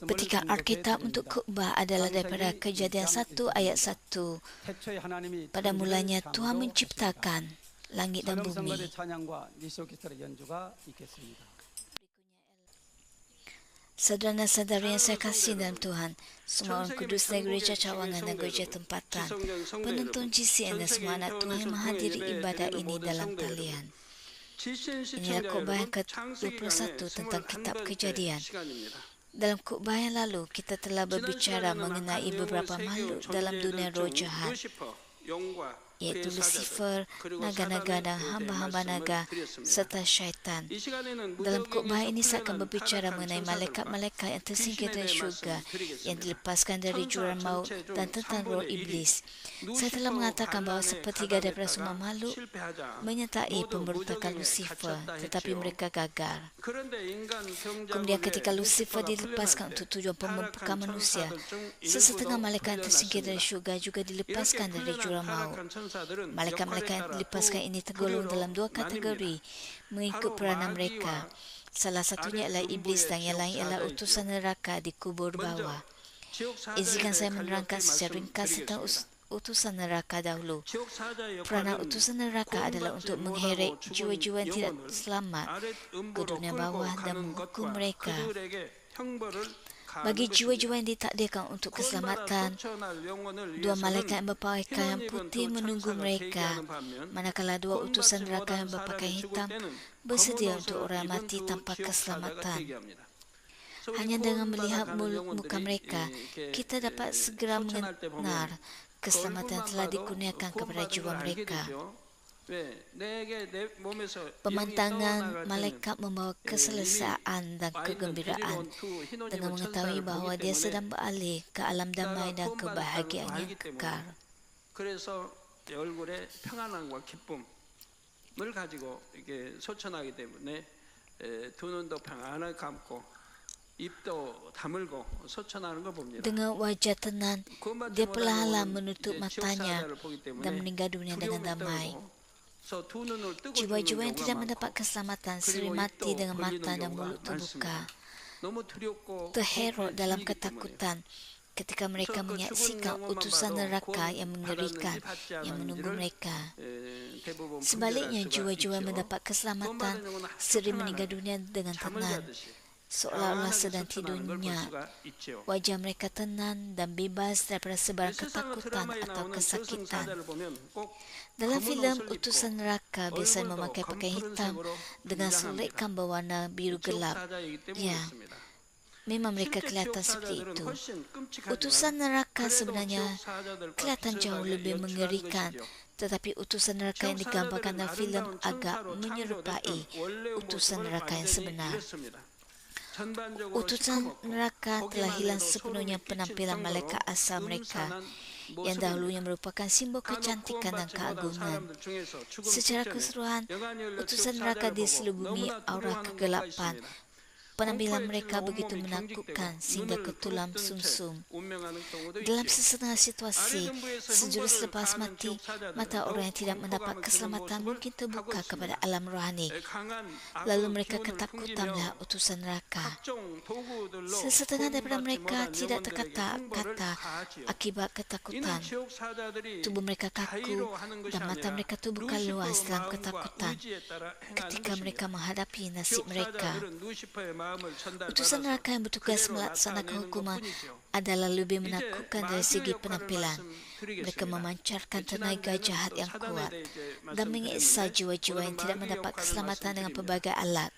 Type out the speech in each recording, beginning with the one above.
Petikan Alkitab untuk khotbah adalah daripada Kejadian 1 ayat 1. Pada mulanya Tuhan menciptakan langit dan bumi. Saudara-saudari yang saya kasih dalam Tuhan, semua orang kudus dari gereja Cawangan dan gereja tempatan, penonton GCN dan semua anak Tuhan yang menghadiri ibadah ini dalam talian. Inilah khotbah yang ke-21 tentang kitab Kejadian. Dalam khotbah yang lalu, kita telah berbicara mengenai beberapa makhluk dalam dunia roh jahat, iaitu Lucifer, naga-naga dan hamba-hamba naga serta syaitan. Dalam khotbah ini saya akan berbicara mengenai malaikat-malaikat yang tersingkir dari syurga, yang dilepaskan dari jurang maut dan tentang roh iblis. Saya telah mengatakan bahawa sepertiga daripada semua makhluk menyertai pemberontakan Lucifer, tetapi mereka gagal. Kemudian ketika Lucifer dilepaskan untuk tujuan pemumpukan manusia, sesetengah malaikat yang tersingkir dari syurga juga dilepaskan dari jurang maut. Malaikat-malaikat yang dilepaskan ini tergolong dalam dua kategori mengikut peranan mereka. Salah satunya ialah iblis dan yang lain ialah utusan neraka di kubur bawah. Izinkan saya menerangkan secara ringkas tentang utusan neraka dahulu. Peranan utusan neraka adalah untuk mengheret jiwa-jiwa yang tidak selamat ke dunia bawah dan menghukum mereka. Bagi jiwa-jiwa yang ditakdirkan untuk keselamatan, dua malaikat yang berpakaian putih menunggu mereka, manakala dua utusan neraka yang berpakaian hitam bersedia untuk orang mati tanpa keselamatan. Hanya dengan melihat muka mereka, kita dapat segera mengenal keselamatan yang telah dikurniakan kepada jiwa mereka. Pemandangan malaikat membawa keselesaan dan kegembiraan dengan mengetahui bahawa dia sedang beralih ke alam damai dan kebahagiaan yang kekal. Dengan wajah tenang, dia perlahan menutup matanya dan meninggal dunia dengan damai. Jiwa-jiwa yang tidak mendapat keselamatan sering mati dengan mata dan mulut terbuka, terherut dalam ketakutan ketika mereka menyaksikan utusan neraka yang mengerikan yang menunggu mereka. Sebaliknya, jiwa-jiwa yang mendapat keselamatan sering meninggal dunia dengan tenang, seolah-olah sedang tidurnya. Wajah mereka tenang dan bebas daripada sebarang ketakutan atau kesakitan. Dalam filem Utusan Neraka biasanya memakai pakaian hitam dengan selikan berwarna biru gelap. Ya, memang mereka kelihatan seperti itu. Utusan neraka sebenarnya kelihatan jauh lebih mengerikan, tetapi utusan neraka yang digambarkan dalam filem agak menyerupai utusan neraka yang sebenar. Utusan neraka telah hilang sepenuhnya penampilan malaikat asal mereka, yang dahulunya merupakan simbol kecantikan dan keagungan. Secara keseluruhan, utusan neraka diselubungi aura kegelapan. Penampilan mereka begitu menakutkan sehingga ke tulang sumsum. Dalam sesetengah situasi, sejurus lepas mati, mata orang yang tidak mendapat keselamatan mungkin terbuka kepada alam rohani. Lalu mereka ketakutan melihat utusan neraka. Sesetengah daripada mereka tidak terkata-kata akibat ketakutan. Tubuh mereka kaku dan mata mereka terbuka luas dalam ketakutan ketika mereka menghadapi nasib mereka. Utusan neraka yang bertugas melaksanakan hukuman adalah lebih menakutkan dari segi penampilan. Mereka memancarkan tenaga jahat yang kuat dan mengiksa jiwa-jiwa yang tidak mendapat keselamatan dengan pelbagai alat.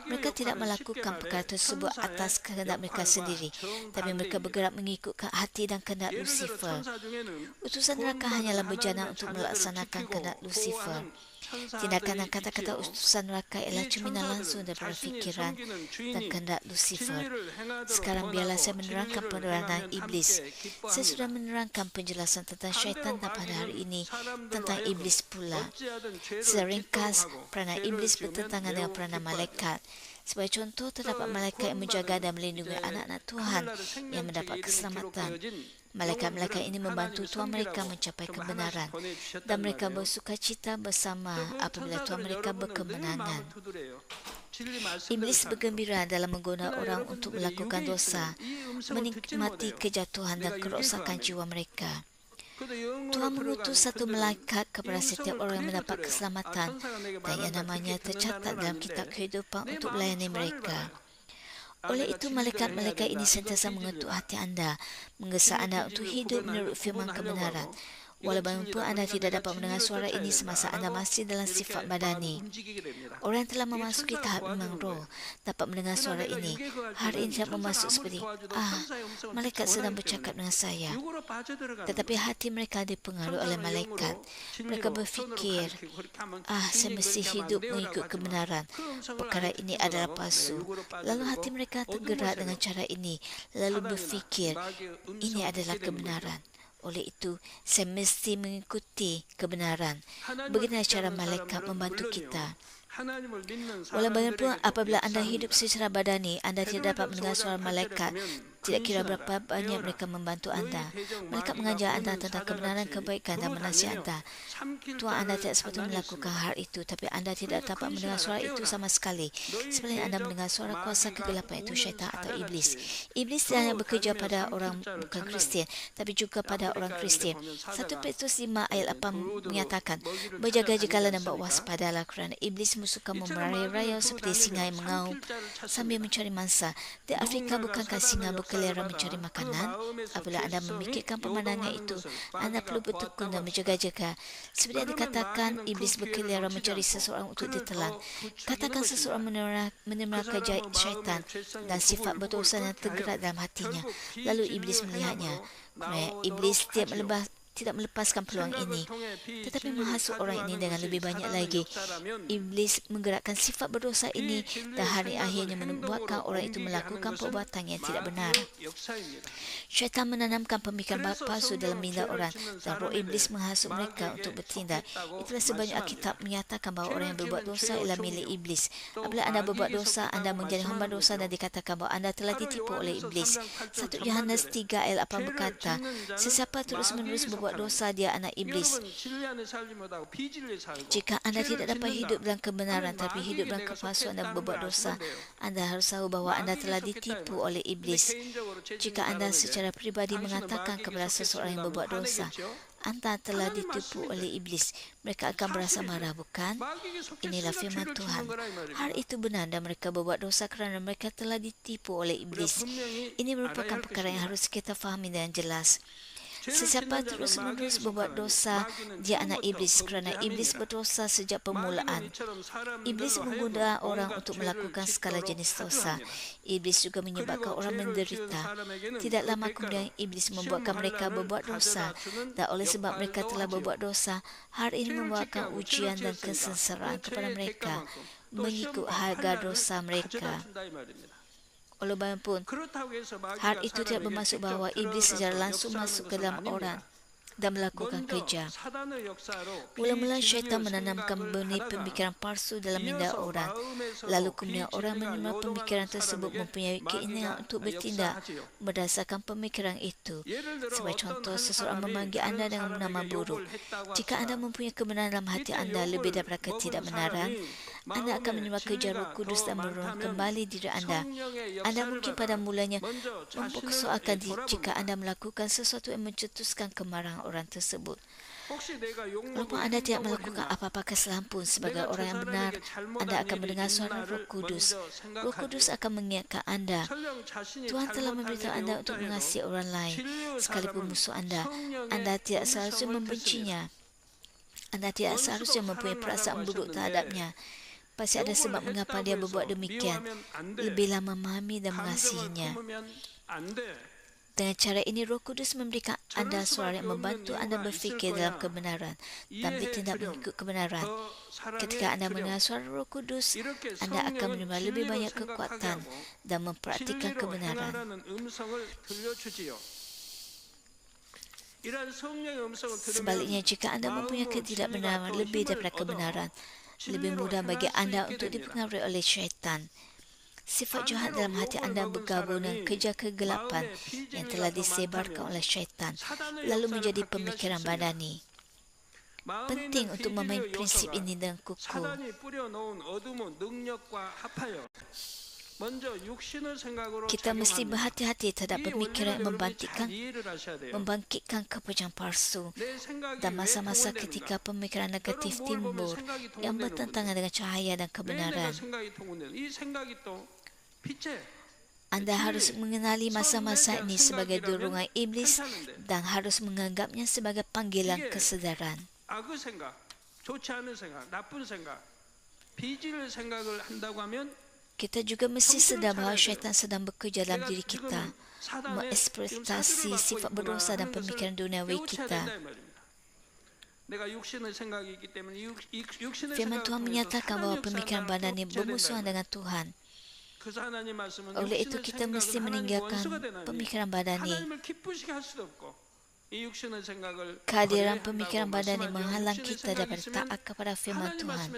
Mereka tidak melakukan perkara tersebut atas kehendak mereka sendiri, tapi mereka bergerak mengikut hati dan kehendak Lucifer. Utusan neraka hanyalah berjalan untuk melaksanakan kehendak Lucifer. Tindakan dan kata-kata utusan neraka ialah cerminan langsung daripada fikiran dan kehendak Lucifer. Sekarang biarlah saya menerangkan peranan iblis. Saya sudah menerangkan penjelasan tentang syaitan dan pada hari ini tentang iblis pula. Secara ringkas, peranan iblis bertentangan dengan peranan malaikat. Sebagai contoh, terdapat malaikat yang menjaga dan melindungi anak-anak Tuhan yang mendapat keselamatan. Malaikat-malaikat ini membantu Tuhan mereka mencapai kebenaran dan mereka bersukacita bersama apabila Tuhan mereka berkemenangan. Iblis bergembira dalam menggoda orang untuk melakukan dosa, menikmati kejatuhan dan kerosakan jiwa mereka. Tuhan mengutus satu malaikat kepada setiap orang yang mendapat keselamatan dan yang namanya tercatat dalam kitab kehidupan untuk melayani mereka. Oleh itu, malaikat-malaikat ini sentiasa mengetuk hati anda, menggesa anda untuk hidup menurut firman kebenaran. Walaupun anda tidak dapat mendengar suara ini semasa anda masih dalam sifat badani. Orang yang telah memasuki tahap iman roh dapat mendengar suara ini. Hari ini tidak memasuk seperti, malaikat sedang bercakap dengan saya. Tetapi hati mereka dipengaruhi oleh malaikat. Mereka berfikir, saya mesti hidup mengikut kebenaran. Perkara ini adalah palsu. Lalu hati mereka tergerak dengan cara ini. Lalu berfikir, ini adalah kebenaran. Oleh itu, saya mesti mengikuti kebenaran. Beginilah cara malaikat membantu kita. Walaupun apabila anda hidup secara badani, anda tidak dapat mendengar suara malaikat. Tidak kira berapa banyak mereka membantu anda. Mereka mengajar anda tentang kebenaran, kebaikan dan menasihat anda. Tuhan anda tidak sepatutnya melakukan hal itu, tapi anda tidak dapat mendengar suara itu sama sekali. Sebenarnya anda mendengar suara kuasa kegelapan, itu syaitan atau iblis. Iblis tidak hanya bekerja pada orang bukan Kristian, tapi juga pada orang Kristian. 1 Petrus 5 ayat 8 menyatakan, berjaga-jagalah dan berwaspadalah kerana iblis musuh kamu merayau-rayau seperti singa yang mengaum sambil mencari mangsa. Di Afrika bukankah singa berkeliaran mencari makanan? Apabila anda memikirkan pemandangan itu, anda perlu bertekun dan berjaga-jaga. Seperti yang dikatakan, iblis berkeliaran mencari seseorang untuk ditelan. Katakan seseorang menerima kerja syaitan dan sifat berdosa yang tergerak dalam hatinya. Lalu iblis melihatnya. Iblis tidak melepaskan peluang ini, tetapi menghasut orang ini dengan lebih banyak lagi. Iblis menggerakkan sifat berdosa ini dan hari akhirnya membuatkan orang itu melakukan perbuatan yang tidak benar. Syaitan menanamkan pemikiran palsu dalam minda orang dan roh iblis menghasut mereka untuk bertindak. Itulah sebabnya Alkitab menyatakan bahawa orang yang berbuat dosa ialah milik iblis. Apabila anda berbuat dosa, anda menjadi hamba dosa dan dikatakan bahawa anda telah ditipu oleh iblis. 1 Yohanes 3 ayat 8 berkata, sesiapa terus-menerus berbuat dosa, dia anak iblis. Jika anda tidak dapat hidup dalam kebenaran tapi hidup dalam kepalsuan dan berbuat dosa, anda harus tahu bahawa anda telah ditipu oleh iblis. Jika anda secara pribadi mengatakan kepada seseorang yang berbuat dosa, anda telah ditipu oleh iblis, mereka akan berasa marah, bukan? Inilah firman Tuhan. Hal itu benar dan mereka berbuat dosa kerana mereka telah ditipu oleh iblis. Ini merupakan perkara yang harus kita fahami dengan jelas. Sesiapa terus-menerus berbuat dosa, dia anak iblis kerana iblis berdosa sejak permulaan. Iblis menggoda orang untuk melakukan segala jenis dosa. Iblis juga menyebabkan orang menderita. Tidak lama kemudian iblis membuatkan mereka berbuat dosa, dan oleh sebab mereka telah berbuat dosa, hal ini membawakan ujian dan kesengsaraan kepada mereka mengikut harga dosa mereka. Walaupun hal itu tidak bermaksud bahawa iblis secara langsung masuk ke dalam orang dan melakukan kerja. Mula-mula syaitan menanamkan benih pemikiran palsu dalam minda orang. Lalu kemudian orang menerima pemikiran tersebut mempunyai keinginan untuk bertindak berdasarkan pemikiran itu. Sebagai contoh, seseorang memanggil anda dengan nama buruk. Jika anda mempunyai kebenaran dalam hati anda lebih daripada ketidakbenaran, anda akan menerima kerja Roh Kudus dan menurunkan kembali diri anda. Anda mungkin pada mulanya mempersoalkan jika anda melakukan sesuatu yang mencetuskan kemarahan orang tersebut. Walaupun anda tidak melakukan apa-apa kesalahan pun, sebagai orang yang benar, anda akan mendengar suara Roh Kudus. Roh Kudus akan mengingatkan anda. Tuhan telah memberitahu anda untuk mengasihi orang lain, sekalipun musuh anda. Anda tidak seharusnya membencinya. Anda tidak seharusnya mempunyai perasaan buruk terhadapnya. Pasti ada sebab mengapa dia berbuat demikian. Lebihlah memahami dan mengasihinya. Dengan cara ini, Roh Kudus memberikan anda suara yang membantu anda berfikir dalam kebenaran dan bertindak mengikut kebenaran. Ketika anda mendengar suara Roh Kudus, anda akan menerima lebih banyak kekuatan dan mempraktikkan kebenaran. Sebaliknya, jika anda mempunyai ketidakbenaran lebih daripada kebenaran, lebih mudah bagi anda untuk dipengaruhi oleh syaitan. Sifat jahat dalam hati anda bergabung dengan kerja kegelapan yang telah disebarkan oleh syaitan, lalu menjadi pemikiran badani. Penting untuk memain prinsip ini dengan kukuh. Kita mesti berhati-hati terhadap pemikiran yang membangkitkan kepercayaan palsu dan masa-masa ketika pemikiran negatif timbul yang bertentangan dengan cahaya dan kebenaran. Anda harus mengenali masa-masa ini sebagai dorongan iblis dan harus menganggapnya sebagai panggilan kesedaran. Kita juga mesti sedar bahawa syaitan sedang bekerja dalam diri kita, mengeksploitasi sifat berdosa dan pemikiran duniawi kita. Firman Tuhan menyatakan bahawa pemikiran badani bermusuhan dengan Tuhan. Oleh itu kita mesti meninggalkan pemikiran badani. Kehadiran pemikiran badani menghalang kita daripada taat kepada firman Tuhan,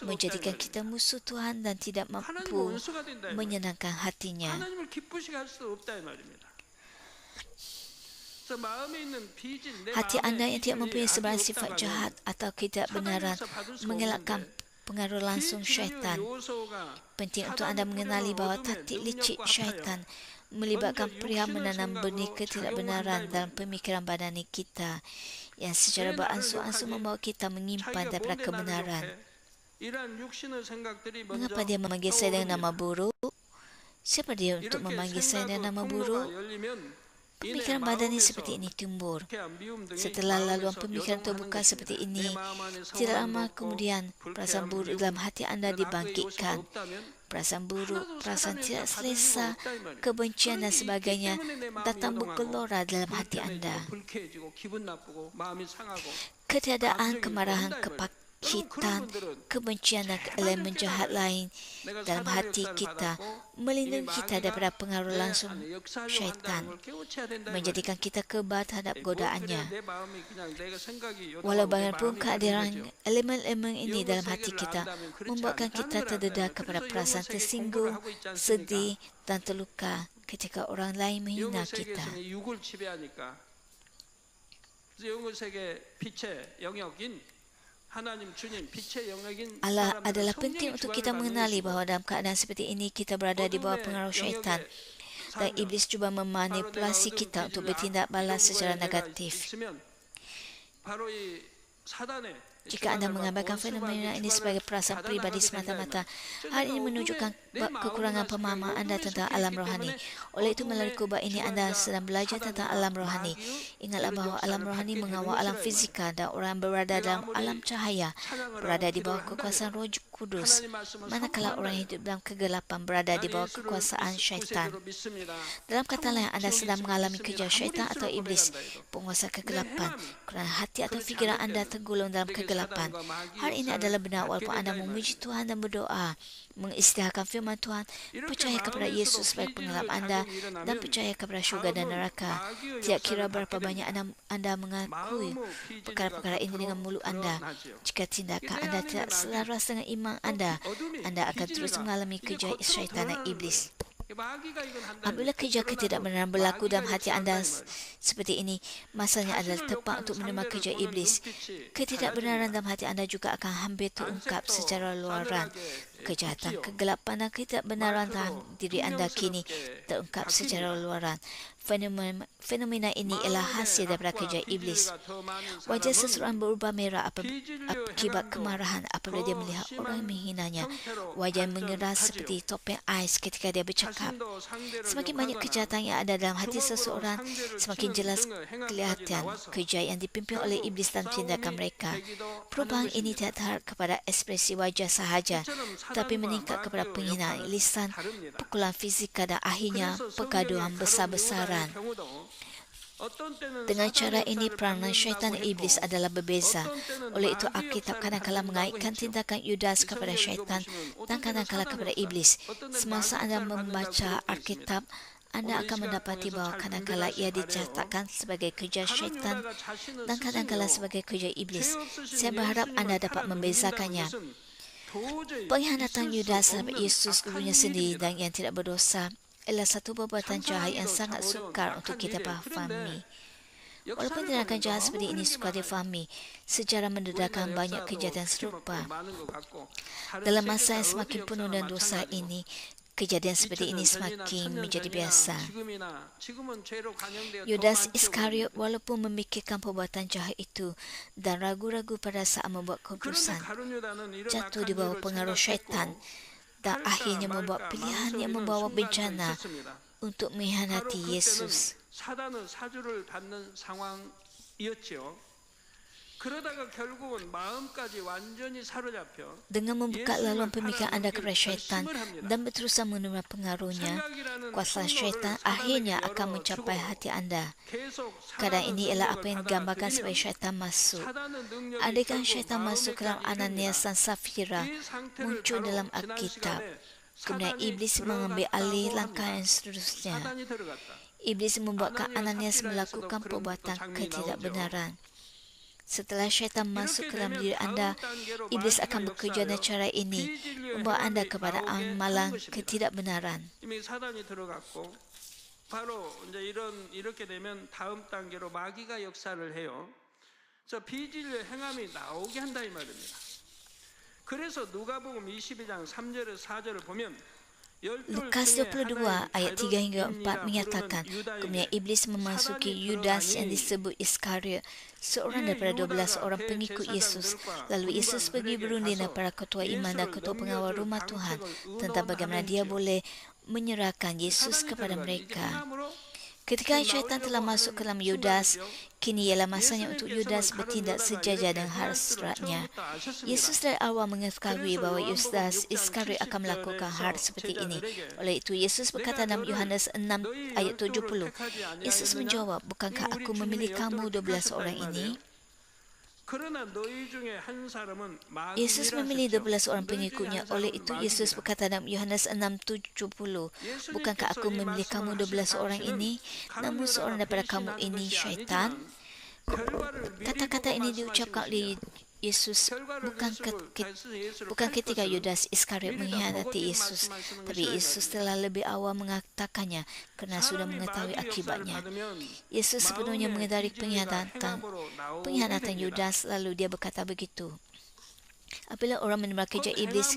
menjadikan kita musuh Tuhan dan tidak mampu menyenangkan hatinya. Hati anda yang tidak mempunyai sebarang sifat jahat atau ketidakbenaran mengelakkan pengaruh langsung syaitan. Penting untuk anda mengenali bahawa taktik licik syaitan melibatkan perihal menanam benih ketidakbenaran dalam pemikiran badani kita yang secara beransur-ansur membawa kita menyimpan daripada kebenaran. Mengapa dia memanggil saya dengan nama buruk? Siapa dia untuk memanggil saya dengan nama buruk? Pemikiran badani seperti ini timbul. Setelah laluan pemikiran terbuka seperti ini, tidak lama kemudian perasaan buruk dalam hati anda dibangkitkan. Perasaan buruk, perasaan tidak selesa, kebencian dan sebagainya datang bergelora dalam hati anda. Ketiadaan kemarahan, kepakitan, kebencian dan elemen jahat lain dalam hati kita melindungi kita daripada pengaruh langsung syaitan, menjadikan kita kebal terhadap godaannya. Walau bagaimanapun kehadiran elemen-elemen ini dalam hati kita membuatkan kita terdedah kepada perasaan tersinggung, sedih dan terluka ketika orang lain menghina kita. Allah adalah penting untuk kita mengenali bahawa dalam keadaan seperti ini kita berada di bawah pengaruh syaitan dan iblis cuba memanipulasi kita untuk bertindak balas secara negatif. Jika anda mengabaikan fenomena ini sebagai perasaan pribadi semata-mata, hal ini menunjukkan kekurangan pemahaman anda tentang alam rohani. Oleh itu, melalui kubah ini anda sedang belajar tentang alam rohani. Ingatlah bahawa alam rohani mengawal alam fizikal dan orang berada dalam alam cahaya berada di bawah kekuasaan Roh Kudus, manakala orang hidup dalam kegelapan berada di bawah kekuasaan syaitan. Dalam kata lain, anda sedang mengalami kerja syaitan atau iblis, penguasa kegelapan, kerana hati atau fikiran anda tergulung dalam kegelapan. Hal ini adalah benar walaupun anda memuji Tuhan dan berdoa, mengisytiharkan firman Tuhan, percaya kepada Yesus sebagai pengelap anda dan percaya kepada syurga dan neraka. Tidak kira berapa banyak anda mengakui perkara-perkara ini dengan mulut anda, jika tindakan anda tidak selaras dengan iman anda akan terus mengalami kerja syaitan dan iblis. Apabila kerja ketidakbenaran berlaku dalam hati anda seperti ini, masanya adalah tepat untuk menerima kerja iblis. Ketidakbenaran dalam hati anda juga akan hampir terungkap secara luaran. Kejahatan, kegelapan dan ketidakbenaran dalam diri anda kini terungkap secara luaran. Fenomena ini ialah hasil daripada kerja iblis. Wajah seseorang berubah merah akibat kemarahan apabila dia melihat orang menghinanya. Wajah mengeras seperti topeng ais ketika dia bercakap. Semakin banyak kejahatan yang ada dalam hati seseorang, semakin jelas kelihatan kerja yang dipimpin oleh iblis dan tindakan mereka. Perubahan ini tidak terhad kepada ekspresi wajah sahaja, tapi meningkat kepada penghinaan lisan, pukulan fizikal dan akhirnya pergaduhan besar-besaran. Dengan cara ini, peranan syaitan dan iblis adalah berbeza. Oleh itu, Alkitab kadang-kala mengaitkan tindakan Yudas kepada syaitan dan kadang-kala kepada iblis. Semasa anda membaca Alkitab, anda akan mendapati bahawa kadang-kala ia dicatatkan sebagai kerja syaitan dan kadang-kala sebagai kerja iblis. Saya berharap anda dapat membezakannya. Pengkhianatan Yudas terhadap Yesus gurunya sendiri dan yang tidak berdosa adalah satu perbuatan jahat yang sangat sukar untuk kita fahami. Walaupun tindakan jahat seperti ini sukar difahami, sejarah mendedahkan banyak kejadian serupa. Dalam masa yang semakin penuh dengan dosa ini, kejadian seperti ini semakin menjadi biasa. Yudas Iskariot walaupun memikirkan perbuatan jahat itu dan ragu-ragu pada saat membuat keputusan, jatuh di bawah pengaruh syaitan dan akhirnya membuat pilihan yang membawa bencana untuk mengkhianati Yesus. 사단은 사주를 받는 상황이었지요. 그러다가 결국은 마음까지 완전히 사로잡혀 dengan membuka laluan pemikiran anda kepada syaitan dan berterusan menerima pengaruhnya, kuasa syaitan akhirnya akan mencapai hati anda. Keadaan ini ialah apa yang digambarkan sebagai syaitan masuk. Adegan syaitan masuk ke dalam Ananias dan Safira muncul dalam Alkitab. Kemudian iblis mengambil alih langkah yang seterusnya. Iblis membuatkan Ananias melakukan perbuatan ketidakbenaran. Setelah syaitan masuk ke dalam diri anda, iblis akan bekerja dengan cara ini, membawa anda kepada amalan ketidakbenaran. 바로 이제 이렇게 되면 다음 단계로 마귀가 역사를 해요. 그래서 비진리의 행함이 나오게 한다 이 말입니다. 그래서 누가복음 22장 3절에서 4절을 보면 Lukas 22 ayat 3 hingga 4 menyatakan, kemudian iblis memasuki Yudas yang disebut Iskariot, seorang daripada 12 orang pengikut Yesus. Lalu Yesus pergi berunding dengan para ketua iman dan ketua pengawal rumah Tuhan tentang bagaimana dia boleh menyerahkan Yesus kepada mereka. Ketika syaitan telah masuk ke dalam Yudas, kini ialah masanya untuk Yudas bertindak sejajar dengan hasratnya. Yesus dari awal mengetahui bahawa Yudas Iskariot akan melakukan hal seperti ini. Oleh itu, Yesus berkata dalam Yohanes 6 ayat 70, Yesus menjawab, bukankah aku memilih kamu 12 orang ini? Yesus memilih 12 orang pengikutnya. Oleh itu, Yesus berkata dalam Yohanes 6:70, bukankah aku memilih kamu 12 orang ini? Namun seorang daripada kamu ini syaitan. Kata-kata ini diucapkan oleh Yesus bukan ketika Yudas Iskariot mengkhianati Yesus, tapi Yesus telah lebih awal mengatakannya kerana sudah mengetahui akibatnya. Yesus sepenuhnya mengedari pengkhianatan Yudas, lalu dia berkata begitu. Apabila orang menerima kerja iblis,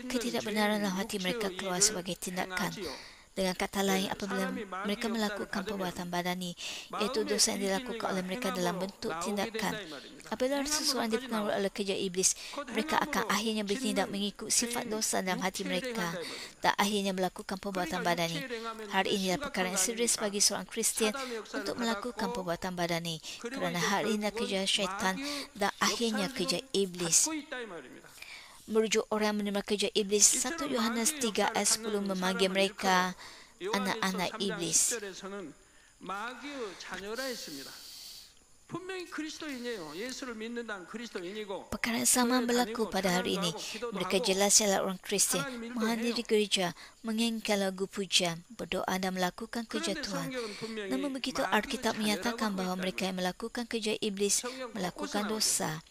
ketidakbenaran dalam hati mereka keluar sebagai tindakan. Dengan kata lain, apabila mereka melakukan perbuatan badani, iaitu dosa yang dilakukan oleh mereka dalam bentuk tindakan. Apabila seseorang dipengaruhi oleh kerja iblis, mereka akan akhirnya bertindak mengikut sifat dosa dalam hati mereka dan akhirnya melakukan perbuatan badani. Hal inilah perkara yang serius bagi seorang Kristian untuk melakukan perbuatan badani, kerana hal inilah kerja syaitan dan akhirnya kerja iblis. Merujuk orang yang menerima kerja iblis, 1 Yohanes 3 ayat 10 memanggil mereka anak-anak iblis. Perkara yang sama berlaku pada hari ini. Mereka jelas ialah orang Kristian, menghadiri gereja, menyanyikan lagu pujian, berdoa dan melakukan kerja Tuhan. Namun begitu, Alkitab menyatakan bahawa mereka yang melakukan kerja iblis melakukan dosa,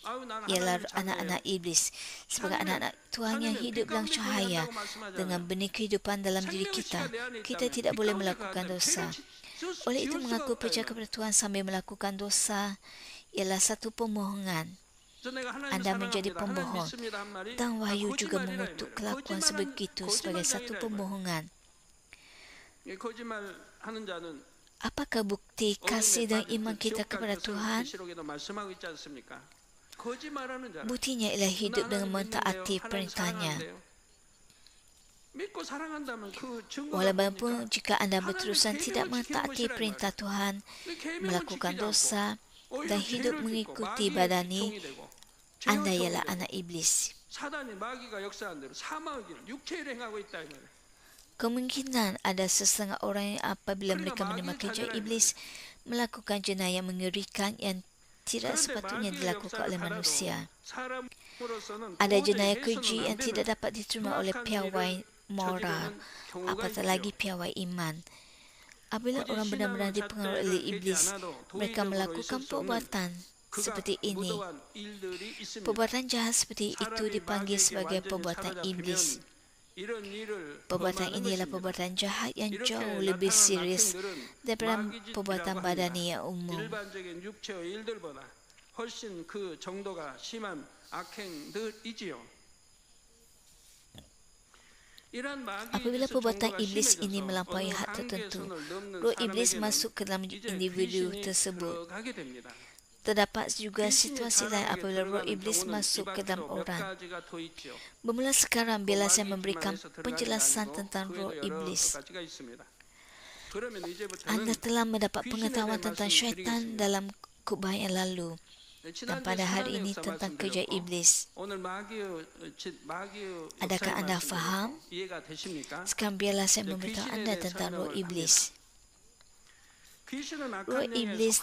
ialah anak-anak iblis. Sebagai anak-anak Tuhan yang hidup dalam cahaya dengan benih kehidupan dalam diri kita, kita tidak boleh melakukan dosa. Oleh itu, mengaku percaya kepada Tuhan sambil melakukan dosa ialah satu pembohongan. Anda menjadi pembohong, dan Wahyu juga mengutuk kelakuan sebegitu sebagai satu pembohongan. Apakah bukti kasih dan iman kita kepada Tuhan? Buktinya ialah hidup dengan mentaati perintahnya. Walaupun jika anda berterusan tidak mentaati perintah Tuhan, melakukan dosa dan hidup mengikuti badani, anda ialah anak iblis. Kemungkinan ada sesetengah orang yang apabila mereka menerima kerja iblis melakukan jenayah mengerikan yang tidak sepatutnya dilakukan oleh manusia. Ada jenayah keji yang tidak dapat diterima oleh piawai moral, apatah lagi piawai iman. Apabila orang benar-benar dipengaruhi oleh iblis, mereka melakukan perbuatan seperti ini. 무도한 일들이 있습니다. Perbuatan jahat seperti itu 사람이 dipanggil 마귀에게 sebagai 완전히 perbuatan 사로잡히면 iblis. 이런 일을 Perbuatan 범하는 ini adalah 것입니다. perbuatan jahat yang 이렇게 jauh lebih 나타난 serius 악행들은 daripada 마귀짓이라고 perbuatan 합니다. badani yang umum. 일반적인 육체의 일들보다 훨씬 그 정도가 심한 악행들이지요. Apabila perbuatan iblis ini melampaui had tertentu, roh iblis masuk ke dalam individu tersebut. Terdapat juga situasi lain apabila roh iblis masuk ke dalam orang. Bermula sekarang, biarlah saya memberikan penjelasan tentang roh iblis. Anda telah mendapat pengetahuan tentang syaitan dalam khutbah yang lalu dan pada hari ini tentang kerja iblis. Adakah anda faham? Sekarang biarlah saya memberitahu anda tentang roh iblis. Roh iblis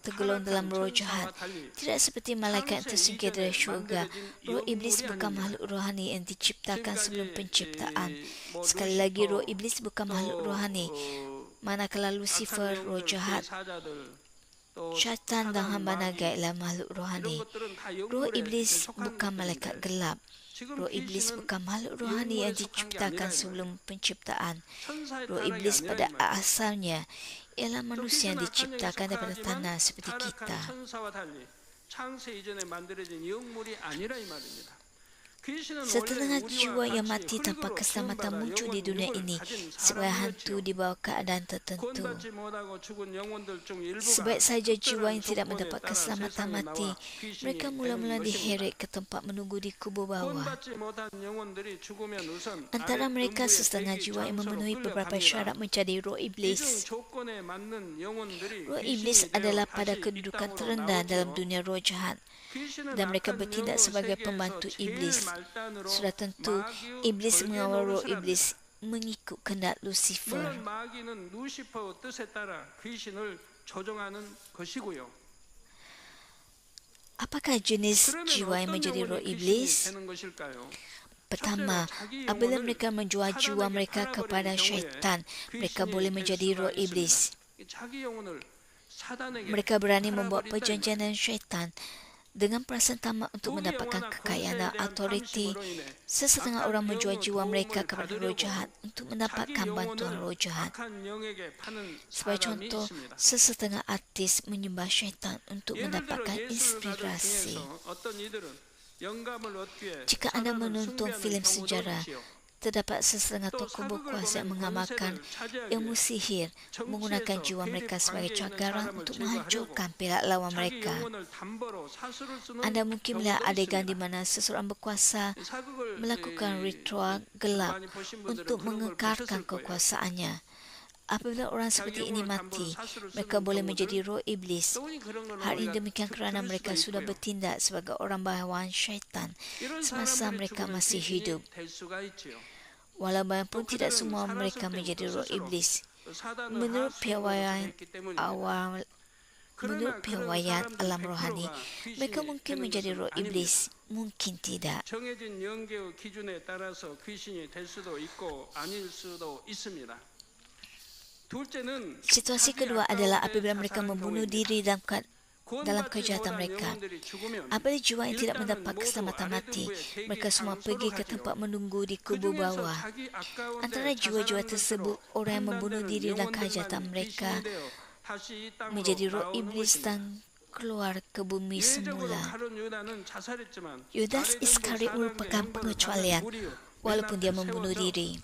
tergolong dalam roh jahat. Tidak seperti malaikat yang tersingkir dari syurga. Roh iblis bukan makhluk rohani yang diciptakan sebelum penciptaan. Sekali lagi, roh iblis bukan makhluk rohani. Manakala Lucifer, roh jahat, syaitan dan hamba naga ialah makhluk rohani. Roh iblis bukan malaikat gelap. Roh iblis bukan makhluk rohani yang diciptakan sebelum penciptaan. Roh iblis pada asalnya ialah manusia yang diciptakan daripada tanah seperti kita. Setengah jiwa yang mati tanpa keselamatan muncul di dunia ini sebagai hantu di bawah keadaan tertentu. Sebaik saja jiwa yang tidak mendapat keselamatan mati, mereka mula-mula diheret ke tempat menunggu di kubur bawah. Antara mereka setengah jiwa yang memenuhi beberapa syarat menjadi roh iblis. Roh iblis adalah pada kedudukan terendah dalam dunia roh jahat, dan mereka bertindak sebagai pembantu iblis. Sudah tentu, iblis mengawal roh iblis mengikut kehendak Lucifer. Apakah jenis jiwa yang menjadi roh iblis? Pertama, apabila mereka menjual jiwa mereka kepada syaitan, mereka boleh menjadi roh iblis. Mereka berani membuat perjanjian dengan syaitan dengan perasaan tamak untuk mendapatkan kekayaan dan autoriti. Sesetengah orang menjual jiwa mereka kepada roh jahat untuk mendapatkan bantuan roh jahat. Sebagai contoh, sesetengah artis menyembah syaitan untuk mendapatkan inspirasi. Jika anda menonton filem sejarah, terdapat sesetengah tokoh berkuasa yang mengamalkan ilmu sihir menggunakan jiwa mereka sebagai cakaran untuk menghancurkan pihak lawan mereka. Anda mungkin melihat adegan di mana seseorang berkuasa melakukan ritual gelap untuk mengekalkan kekuasaannya. Apabila orang seperti ini mati, mereka boleh menjadi roh iblis. Hal ini demikian kerana mereka sudah bertindak sebagai orang bawahan syaitan semasa mereka masih hidup. Walaupun tidak semua mereka menjadi roh iblis. Menurut piawaian alam rohani, mereka mungkin menjadi roh iblis, mungkin tidak. Situasi kedua adalah apabila mereka membunuh diri dalam kejahatan mereka. Apabila jiwa yang tidak mendapat keselamatan mati, mereka semua pergi ke tempat menunggu di kubur bawah. Antara jiwa-jiwa tersebut, orang yang membunuh diri dalam kejahatan mereka menjadi roh iblis dan keluar ke bumi semula. Yudas Iskariot merupakan pengecualian. Walaupun dia membunuh diri,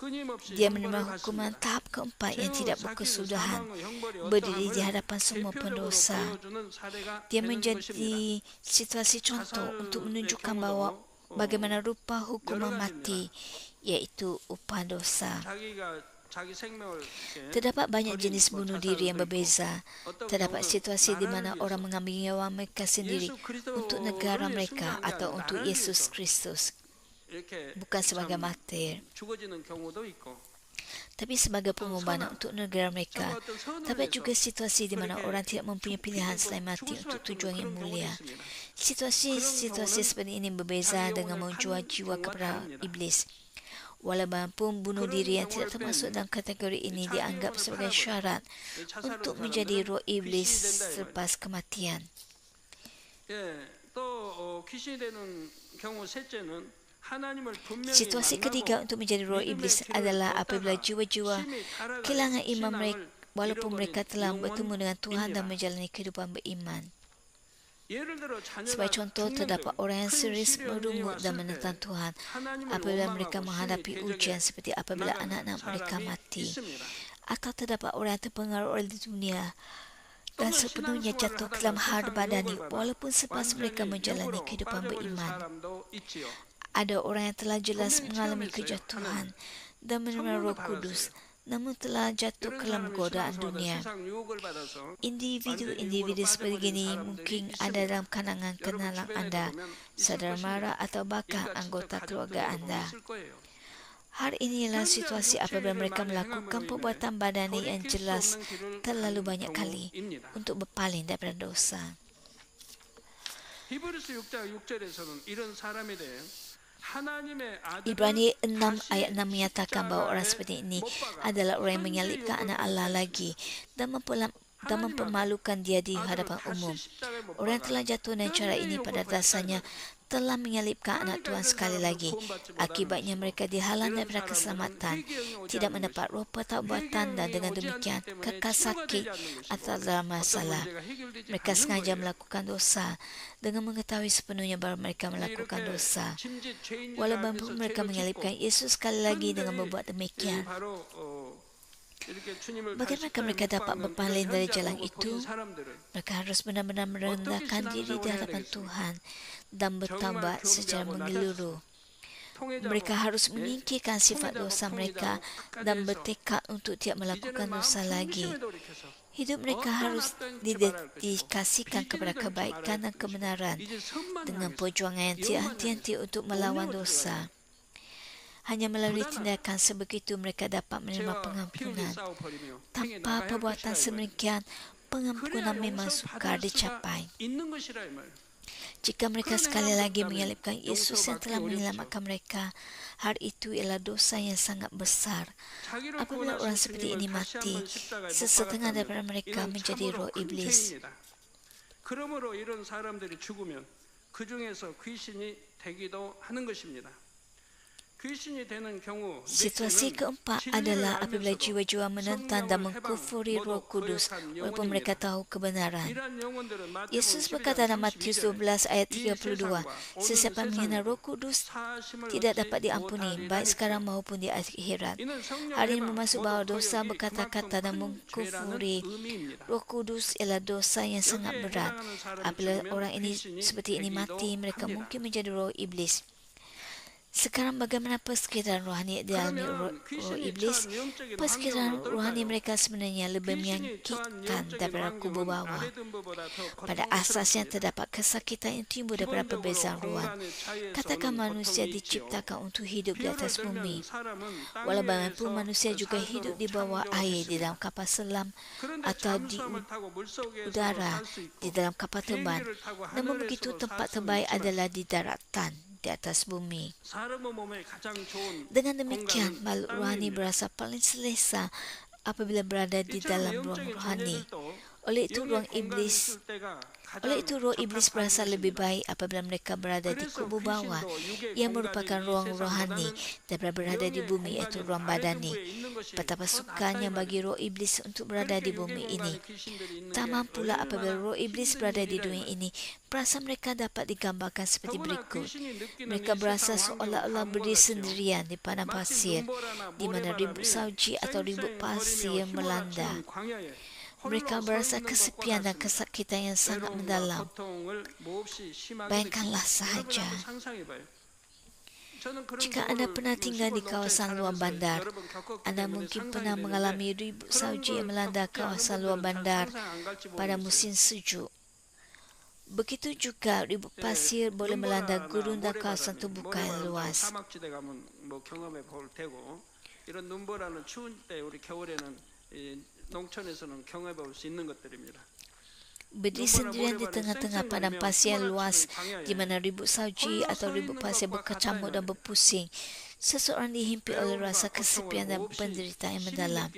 dia menerima hukuman tahap keempat yang tidak berkesudahan, berdiri di hadapan semua pendosa. Dia menjadi situasi contoh untuk menunjukkan bahawa bagaimana rupa hukuman mati, iaitu upah dosa. Terdapat banyak jenis bunuh diri yang berbeza. Terdapat situasi di mana orang mengambil nyawa mereka sendiri untuk negara mereka atau untuk Yesus Kristus, bukan sebagai martir, tapi sebagai pengorbanan untuk negara mereka. Terdapat juga situasi di mana orang tidak mempunyai pilihan selain mati untuk tujuan yang mulia. Situasi seperti ini berbeza dengan menjual jiwa kepada iblis. Walaupun bunuh diri yang tidak termasuk dalam kategori ini dianggap sebagai syarat untuk menjadi roh iblis selepas kematian. 또 귀신이 되는 경우 셋째는 하나님을 분명히 Situasi ketiga untuk menjadi roh iblis adalah apabila jiwa-jiwa kehilangan iman mereka walaupun mereka telah bertemu dengan Tuhan dan menjalani kehidupan beriman. Sebagai contoh, terdapat orang yang serius merungut dan menentang Tuhan apabila mereka menghadapi ujian seperti apabila anak-anak mereka mati. Atau terdapat orang yang terpengaruh oleh dunia dan sepenuhnya jatuh ke dalam hal badani walaupun selepas mereka menjalani kehidupan beriman. Ada orang yang telah jelas mengalami kejatuhan dan menerima Roh Kudus, namun telah jatuh ke dalam godaan dunia. Individu-individu seperti ini mungkin ada dalam kalangan kenalan anda, saudara mara atau bahkan anggota keluarga anda. Hal inilah situasi apabila mereka melakukan perbuatan badani yang jelas terlalu banyak kali untuk berpaling daripada dosa. Ibrani 6 ayat 6 menyatakan bahawa orang seperti ini adalah orang yang menyalibkan anak Allah lagi dan mempermalukan dia di hadapan umum. Orang yang telah jatuh dengan cara ini pada dasarnya telah menyalibkan anak Tuhan sekali lagi. Akibatnya mereka dihalang daripada keselamatan, tidak mendapat roh pertaubat,an dan dengan demikian kekal sakit atau dalam masalah. Mereka sengaja melakukan dosa dengan mengetahui sepenuhnya bahawa mereka melakukan dosa. Walaupun mereka menyalibkan Yesus sekali lagi dengan berbuat demikian, bagaimana mereka dapat berpaling dari jalan itu? Mereka harus benar-benar merendahkan diri di hadapan Tuhan dan bertaubat secara menyeluruh. Mereka harus menyingkirkan sifat dosa mereka dan bertekad untuk tidak melakukan dosa lagi. Hidup mereka harus didedikasikan kepada kebaikan dan kebenaran dengan perjuangan yang tiada henti-henti untuk melawan dosa. Hanya melalui tindakan sebegitu mereka dapat menerima pengampunan. Tanpa perbuatan sedemikian, pengampunan memang sukar dicapai. Jika mereka sekali lagi menyalibkan Yesus yang telah menyelamatkan mereka, hal itu ialah dosa yang sangat besar. Apabila orang seperti ini mati, sesetengah daripada mereka menjadi roh iblis. 그러므로 이런 사람들이 죽으면 그 중에서 귀신이 되기도 하는 것입니다. Situasi keempat adalah apabila jiwa-jiwa menentang dan mengkufuri Roh Kudus walaupun mereka tahu kebenaran. Yesus berkata dalam Matius 12 ayat 32, sesiapa menghina Roh Kudus tidak dapat diampuni, baik sekarang maupun di akhirat. Hal ini bermaksud bahawa dosa berkata-kata dan mengkufuri Roh Kudus ialah dosa yang sangat berat. Apabila orang ini seperti ini mati, mereka mungkin menjadi roh iblis. Sekarang bagaimana persekitaran rohani dialami roh iblis? Persekitaran rohani mereka sebenarnya lebih menyakitkan daripada kubu bawah. Pada asasnya terdapat kesakitan yang timbul daripada perbezaan ruang. Katakan manusia diciptakan untuk hidup di atas bumi. Walau bagaimanapun manusia juga hidup di bawah air di dalam kapal selam atau di udara di dalam kapal terbang. Namun begitu tempat terbaik adalah di daratan, di atas bumi. Dengan demikian, makhluk rohani berasa paling selesa apabila berada di dalam ruang rohani. Oleh itu, roh iblis berasa lebih baik apabila mereka berada di kubu bawah yang merupakan ruang rohani daripada berada di bumi, iaitu ruang badani. Betapa sukanya bagi roh iblis untuk berada di bumi ini. Tamam pula apabila roh iblis berada di dunia ini, perasaan mereka dapat digambarkan seperti berikut. Mereka berasa seolah-olah berdiri sendirian di padang pasir, di mana ribut salji atau ribut pasir melanda. Mereka berasa kesepian dan kesakitan yang sangat mendalam. Bayangkanlah sahaja, jika anda pernah tinggal di kawasan luar bandar, anda mungkin pernah mengalami ribut salji yang melanda kawasan luar bandar pada musim sejuk. Begitu juga ribut pasir boleh melanda gurun dan kawasan terbuka yang luas. berdiri sendirian di tengah-tengah padang pasir yang luas di mana ribut salji atau ribut pasir berkecamuk dan berpusing. Seseorang dihimpit oleh rasa kesepian dan penderitaan yang mendalam.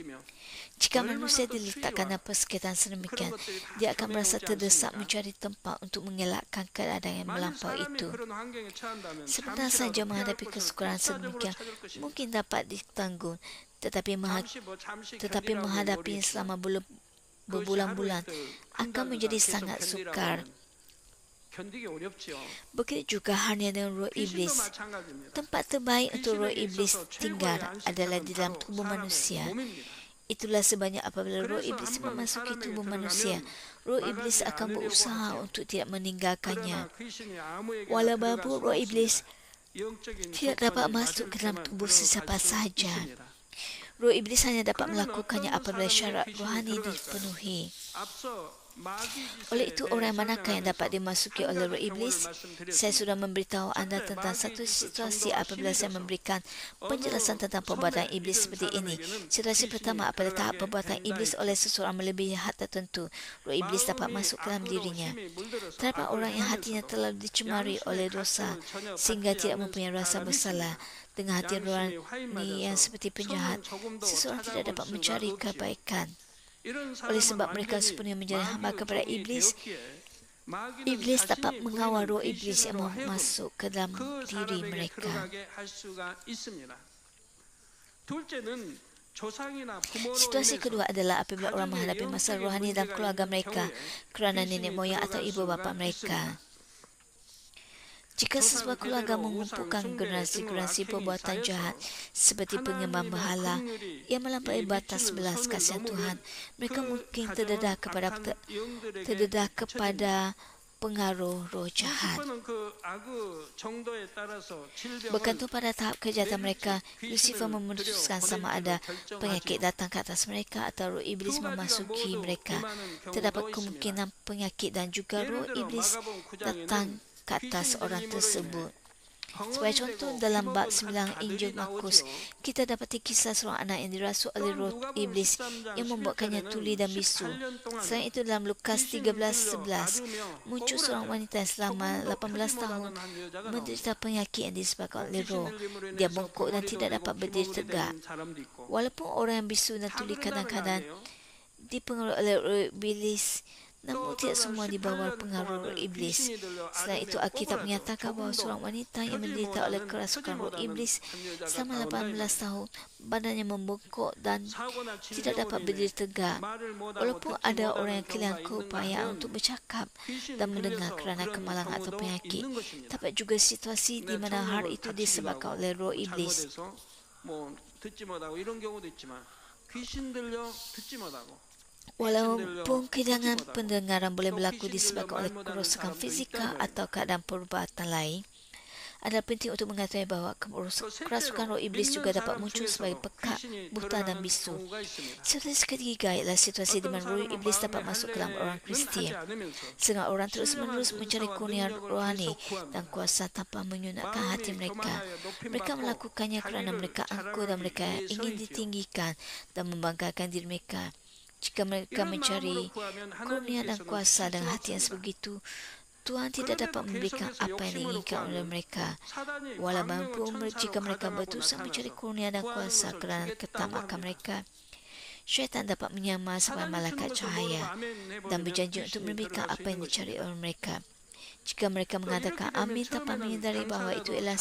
Jika manusia diletakkan dalam persekitaran sedemikian, dia akan merasa terdesak mencari tempat untuk mengelakkan keadaan yang melampau itu. Sebentar saja menghadapi kesukaran sedemikian mungkin dapat ditanggung, tetapi menghadapinya selama berbulan-bulan akan menjadi sangat sukar. Begitu juga halnya dengan roh iblis. Tempat terbaik untuk roh iblis tinggal adalah di dalam tubuh manusia. Itulah sebabnya apabila roh iblis memasuki tubuh manusia, roh iblis akan berusaha untuk tidak meninggalkannya. Walaupun roh iblis tidak dapat masuk ke dalam tubuh sesiapa sahaja. Roh iblis hanya dapat melakukannya apabila syarat rohani dipenuhi. Oleh itu, orang manakah yang dapat dimasuki oleh roh iblis? Saya sudah memberitahu anda tentang satu situasi apabila saya memberikan penjelasan tentang perbuatan iblis seperti ini. Situasi pertama, apabila tahap perbuatan iblis oleh seseorang melebihi had tertentu, roh iblis dapat masuk ke dalam dirinya. Terdapat orang yang hatinya terlalu dicemari oleh dosa sehingga tidak mempunyai rasa bersalah. Dengan hati rohani yang seperti penjahat, seseorang tidak dapat mencari kebaikan. Oleh sebab mereka sepenuhnya menjadi hamba kepada iblis, iblis dapat mengawal roh iblis yang masuk ke dalam diri mereka. Situasi kedua adalah apabila orang menghadapi masalah rohani dalam keluarga mereka kerana nenek moyang atau ibu bapa mereka. Jika sebuah keluarga mengumpulkan generasi-generasi perbuatan jahat seperti penyembah berhala yang melampaui batas belas kasihan Tuhan, mereka mungkin terdedah kepada pengaruh roh jahat. Bergantung pada tahap kejahatan mereka, Lucifer memutuskan sama ada penyakit datang ke atas mereka atau roh iblis memasuki mereka. Terdapat kemungkinan penyakit dan juga roh iblis datang ke atas orang tersebut. Sebagai contoh, dalam bab 9 Injil Markus, kita dapati kisah seorang anak yang dirasuk oleh roh iblis yang membuatkannya tuli dan bisu. Selain itu, dalam Lukas 13:11, muncul seorang wanita yang selama 18 tahun menderita penyakit yang disebabkan oleh roh. Dia bongkok dan tidak dapat berdiri tegak. Walaupun orang yang bisu dan tuli kadang-kadang dipengaruhi oleh roh iblis, namun tidak semua di bawah pengaruh roh iblis. Selain itu, Alkitab menyatakan bahawa seorang wanita yang menderita oleh kerasukan roh iblis selama 18 tahun, badannya membengkok dan tidak dapat berdiri tegak. Walaupun ada orang yang kehilangan keupayaan untuk bercakap dan mendengar kerana kemalangan atau penyakit, dapat juga situasi di mana hal itu disebabkan oleh roh iblis. Walaupun kehilangan pendengaran boleh berlaku disebabkan oleh kerosakan fizikal atau keadaan perubatan lain, adalah penting untuk mengetahui bahawa kerasukan roh iblis juga dapat muncul sebagai pekat, buta dan bisu. Situasi ketiga ialah situasi di mana roh iblis dapat masuk ke dalam orang Kristian. Setengah orang terus-menerus mencari kurnia rohani dan kuasa tanpa menyunatkan hati mereka. Mereka melakukannya kerana mereka angkuh dan mereka ingin ditinggikan dan membanggakan diri mereka. Jika mereka mencari kurnia dan kuasa dengan hati yang sebegitu, Tuhan tidak dapat memberikan apa yang diinginkan oleh mereka. Walaupun jika mereka berusaha mencari kurnia dan kuasa kerana ketamakan mereka, syaitan dapat menyamar sebagai malaikat cahaya dan berjanji untuk memberikan apa yang dicari oleh mereka. Jika mereka mengatakan amin tanpa menyedari bahawa itu ialah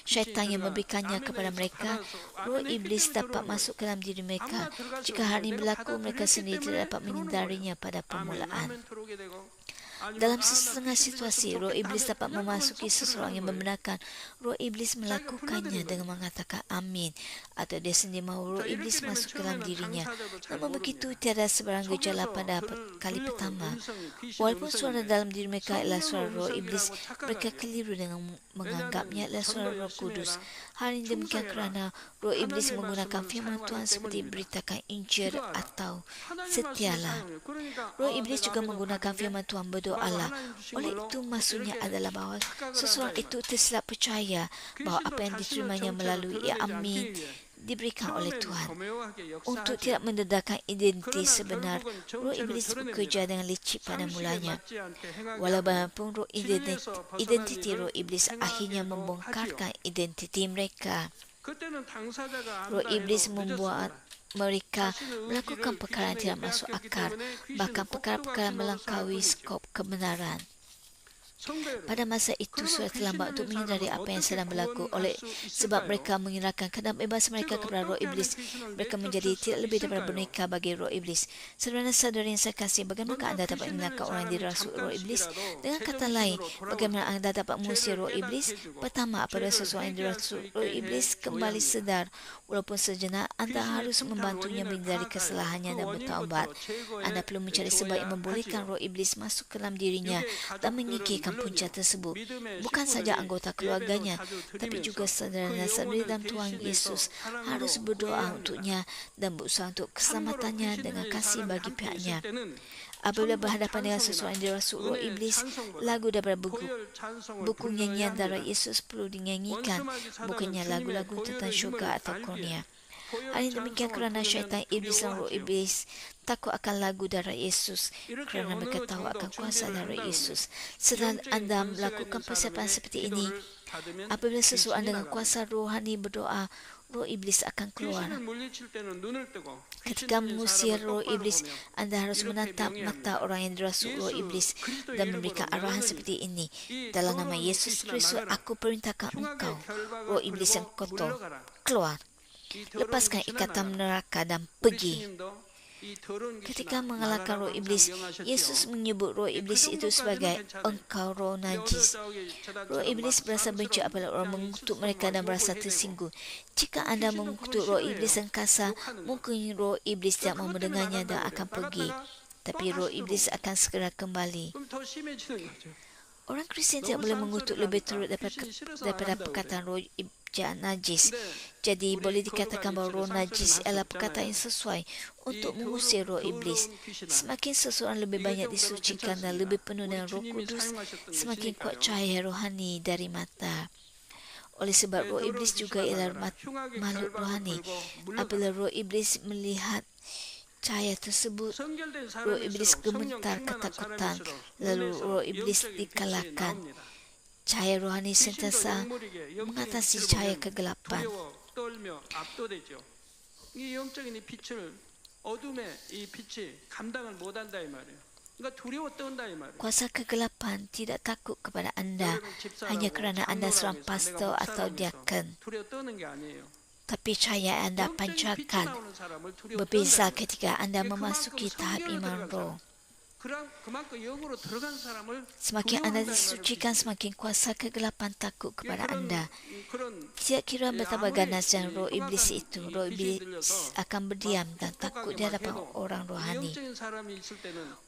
syaitan yang memberikannya kepada mereka, roh iblis dapat masuk ke dalam diri mereka. Jika hal ini berlaku, mereka sendiri tidak dapat menyedarinya pada permulaan. Dalam setengah situasi, roh iblis dapat memasuki seseorang yang membenarkan roh iblis melakukannya dengan mengatakan amin, atau dia sendiri mahu roh iblis masuk ke dalam dirinya. Namun begitu, tiada sebarang gejala pada kali pertama. Walaupun suara dalam diri mereka adalah suara roh iblis, mereka keliru dengan menganggapnya adalah suara Roh Kudus. Hal ini demikian kerana roh iblis menggunakan firman Tuhan seperti beritakan Injil atau setialah. Roh iblis juga menggunakan firman Tuhan berdoalah. Oleh itu maksudnya adalah bahawa seseorang itu tersilap percaya bahawa apa yang diterimanya melalui amin diberikan oleh Tuhan. Untuk tidak mendedahkan identiti sebenar, roh iblis bekerja dengan licik pada mulanya. Walaupun roh identiti roh iblis akhirnya membongkarkan identiti mereka. Roh iblis membuat mereka melakukan perkara yang tidak masuk akal, bahkan perkara-perkara melampaui skop kebenaran. Pada masa itu, sudah terlambat untuk menyedari apa yang sedang berlaku. Oleh sebab mereka menggunakan kebebasan mereka kepada roh iblis, mereka menjadi tidak lebih daripada boneka bagi roh iblis. Saudara-saudari yang saya kasih, bagaimana anda dapat menyenangkan orang yang dirasuk roh iblis? Dengan kata lain, bagaimana anda dapat mengusir roh iblis? Pertama, apabila seseorang yang dirasuk roh iblis kembali sedar, walaupun sejenak, anda harus membantunya menghindari kesalahannya dan bertaubat. Anda perlu mencari sebab yang membolehkan roh iblis masuk ke dalam dirinya dan mengikirkan punca tersebut. Bukan saja anggota keluarganya, tapi juga saudara-saudari dalam Tuhan Yesus harus berdoa untuknya dan berusaha untuk keselamatannya dengan kasih bagi pihaknya. Apabila berhadapan dengan seseorang yang dirasuk roh iblis, lagu daripada buku nyanyian darah Yesus perlu dinyanyikan, bukannya lagu-lagu tentang syurga atau kurnia. Hal ini demikian kerana syaitan iblis dan roh iblis takut akan lagu darah Yesus kerana mereka tahu akan kuasa darah Yesus. Setelah anda melakukan persiapan seperti ini, apabila seseorang dengan kuasa rohani berdoa, roh iblis akan keluar. Ketika mengusir roh iblis, anda harus menatap mata orang yang dirasuk roh iblis dan memberikan arahan seperti ini. Dalam nama Yesus Kristus, aku perintahkan engkau, roh iblis yang kotor, keluar. Lepaskan ikatan neraka dan pergi. Ketika mengalahkan roh iblis, Yesus menyebut roh iblis itu sebagai engkau roh najis. Roh iblis berasa benci apabila orang mengutuk mereka dan berasa tersinggung. Jika anda mengutuk roh iblis yang kasar, mungkin roh iblis tidak mau mendengarnya dan akan pergi. Tapi roh iblis akan segera kembali. Orang Kristian tidak boleh mengutuk lebih teruk daripada perkataan roh najis. Jadi boleh dikatakan bahawa roh najis adalah perkataan yang sesuai untuk mengusir roh iblis. Semakin seseorang lebih banyak disucikan dan lebih penuh dengan Roh Kudus, semakin kuat cahaya rohani dari mata. Oleh sebab roh iblis juga ialah makhluk rohani. Apabila roh iblis melihat cahaya tersebut, roh iblis gemetar ketakutan, lalu roh iblis dikalahkan. Cahaya rohani sentiasa mengatasi cahaya kegelapan. Kuasa kegelapan tidak takut kepada anda hanya kerana anda seorang pastor atau diaken. Tapi cahaya yang anda pancarkan berbeza ketika anda memasuki tahap iman roh. Semakin anda disucikan, semakin kuasa kegelapan takut kepada anda. Tidak kira betapa ganasnya roh iblis itu, roh iblis akan berdiam dan takut di hadapan orang rohani.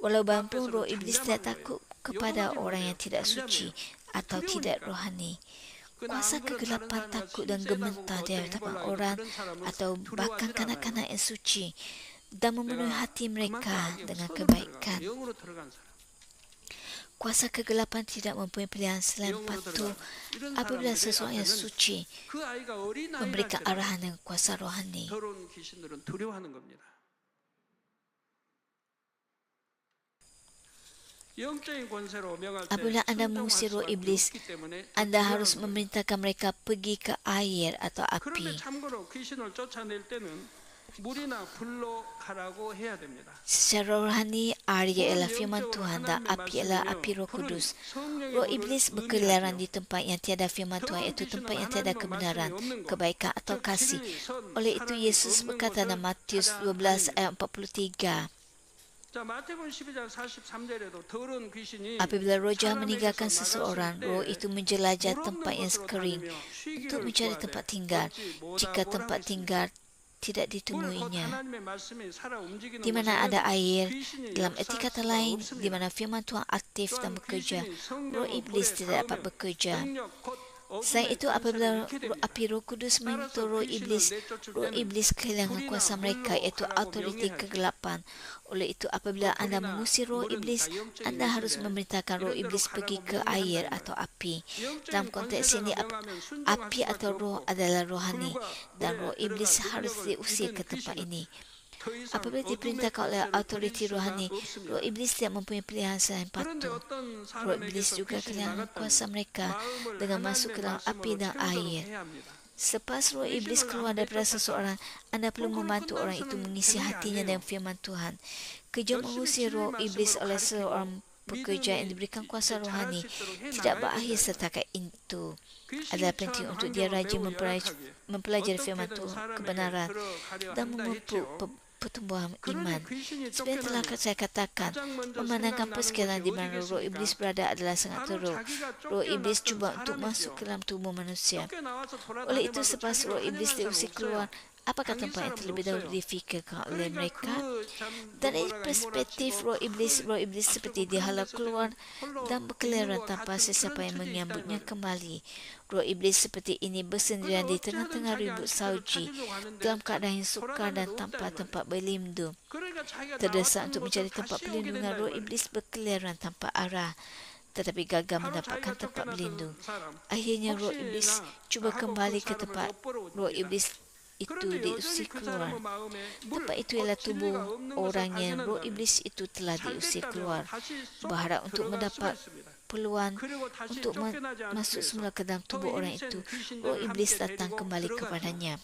Walaupun roh iblis tidak takut kepada orang yang tidak suci atau tidak rohani, kuasa kegelapan takut dan gemetar di hadapan orang atau bahkan kanak-kanak yang suci dan memenuhi hati mereka dengan kebaikan. Kuasa kegelapan tidak mempunyai pilihan selain patuh apabila seseorang yang suci memberikan arahan dengan kuasa rohani. Apabila anda mengusir roh iblis, anda harus memerintahkan mereka pergi ke air atau api. Secara rohani, air ialah firman Tuhan dan api ialah api Roh Kudus. Roh iblis berkeliaran di tempat yang tiada firman Tuhan, iaitu tempat yang tiada kebenaran, kebaikan atau kasih. Oleh itu Yesus berkata dalam Matius 12 ayat 43, apabila roh jahat meninggalkan seseorang, roh itu menjelajah tempat yang kering untuk mencari tempat tinggal. Jika tempat tinggal tidak ditemuinya, di mana ada air, dalam erti kata lain, di mana firman Tuhan aktif dan bekerja, roh iblis tidak dapat bekerja. Selain itu, apabila api Roh Kudus menyentuh roh iblis kehilangan kuasa mereka, iaitu autoriti kegelapan. Oleh itu, apabila anda mengusir roh iblis, anda harus memerintahkan roh iblis pergi ke air atau api. Dalam konteks ini, api atau roh adalah rohani, dan roh iblis harus diusir ke tempat ini. Apabila diperintahkan oleh autoriti rohani, roh iblis tidak mempunyai pilihan selain patuh. Roh iblis juga kehilangan kuasa mereka dengan masuk ke dalam api dan air. Selepas roh iblis keluar daripada seseorang, anda perlu membantu orang itu mengisi hatinya dengan firman Tuhan. Kerja mengusir roh iblis oleh seorang pekerja yang diberikan kuasa rohani tidak berakhir setakat itu. Adalah penting untuk dia rajin mempelajari firman Tuhan, kebenaran, dan memupuk pertumbuhan iman. Seperti yang telah saya katakan, memandangkan persekitaran di mana roh iblis berada adalah sangat teruk. Roh iblis cuba untuk masuk ke dalam tubuh manusia. Oleh itu, selepas roh iblis diusir keluar, apakah tempat yang terlebih dahulu difikirkan oleh mereka? Dari perspektif roh iblis seperti dihalau keluar dan berkeliaran tanpa sesiapa yang menyambutnya kembali. Roh iblis seperti ini bersendirian di tengah-tengah ribut salji, dalam keadaan yang sukar dan tanpa tempat berlindung. Terdesak untuk mencari tempat perlindungan, roh iblis berkeliaran tanpa arah, tetapi gagal mendapatkan tempat berlindung. Akhirnya roh iblis cuba kembali ke tempat roh iblis itu diusir keluar. Tempat itu ialah tubuh orang yang roh iblis itu telah diusir keluar, berharap untuk mendapat peluang untuk masuk semula ke dalam tubuh orang itu. Roh iblis datang kembali kepadanya.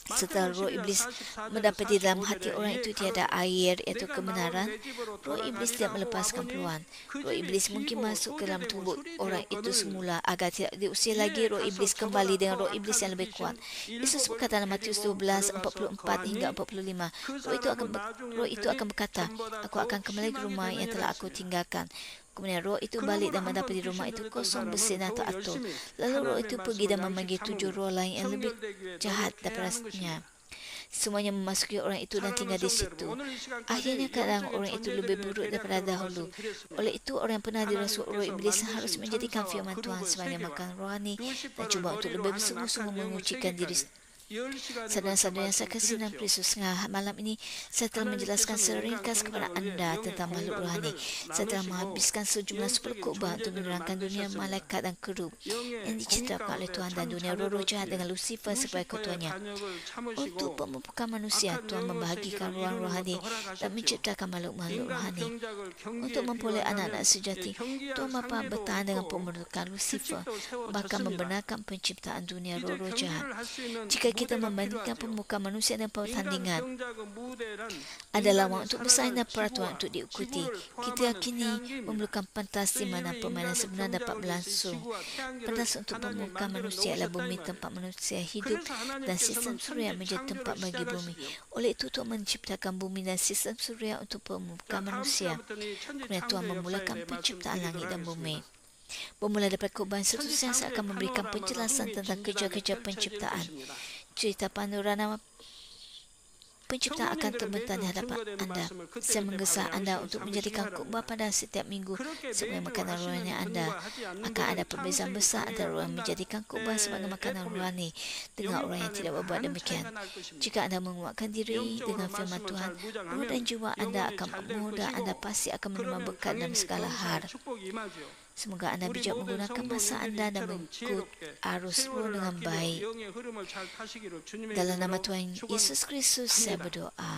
Setelah roh iblis mendapati dalam hati orang itu tiada air, iaitu kebenaran, roh iblis tidak melepaskan peluang. Roh iblis mungkin masuk ke dalam tubuh orang itu semula agar tidak diusir lagi. Roh iblis kembali dengan roh iblis yang lebih kuat. Yesus berkata dalam Matius 12:44 hingga 45, roh itu akan berkata, aku akan kembali ke rumah yang telah aku tinggalkan. Kemudian roh itu balik dan mendapati rumah itu kosong, bersinar tak atur. Lalu roh itu pergi dan memanggil 7 roh lain yang lebih jahat daripadanya. Semuanya memasuki orang itu dan tinggal di situ. Akhirnya keadaan orang itu lebih buruk daripada dahulu. Oleh itu, orang yang pernah dirasuk roh iblis harus menjadikan firman Tuhan sebagai makan rohani dan cuba untuk lebih bersungguh-sungguh mengucikan diri. Saudara-saudara yang saya kasih dalam Kristus, malam ini saya telah menjelaskan secara ringkas kepada anda tentang makhluk rohani. Saya telah menghabiskan sejumlah 10 khotbah untuk menerangkan dunia malaikat dan kerub yang diciptakan oleh Tuhan dan dunia roh-roh jahat dengan Lucifer sebagai ketuanya. Untuk pemupukan manusia, Tuhan membahagikan ruang rohani dan menciptakan makhluk-makhluk rohani. Untuk memperoleh anak-anak sejati, Tuhan Bapa bertahan dengan pembentukan Lucifer, bahkan membenarkan penciptaan dunia roh-roh jahat. Jika kita membandingkan pembukaan manusia dan pertandingan adalah lawan untuk bersaing dan peraturan untuk diikuti, kita yakini memerlukan pentas di mana permainan sebenar dapat berlangsung. Pentas untuk pembukaan manusia adalah bumi tempat manusia hidup dan sistem suria menjadi tempat bagi bumi. Oleh itu, Tuhan menciptakan bumi dan sistem suria untuk pembukaan manusia. Kemudian Tuhan memulakan penciptaan langit dan bumi. Bermula daripada khotbah seterusnya, saya akan memberikan penjelasan tentang kerja-kerja penciptaan. Cerita panorama penciptaan akan terbentang di hadapan anda. Saya menggesa anda untuk menjadikan khotbah pada setiap minggu sebagai makanan rohani anda. Akan ada perbezaan besar antara orang yang menjadikan khotbah sebagai makanan rohani dengan orang yang tidak berbuat demikian. Jika anda menguatkan diri dengan firman Tuhan, roh dan jiwa anda akan makmur dan anda pasti akan menerima berkat dalam segala hal. Semoga anda bijak menggunakan masa anda dan mengikut arus roh dengan baik. Dalam nama Tuhan Yesus Kristus, saya berdoa.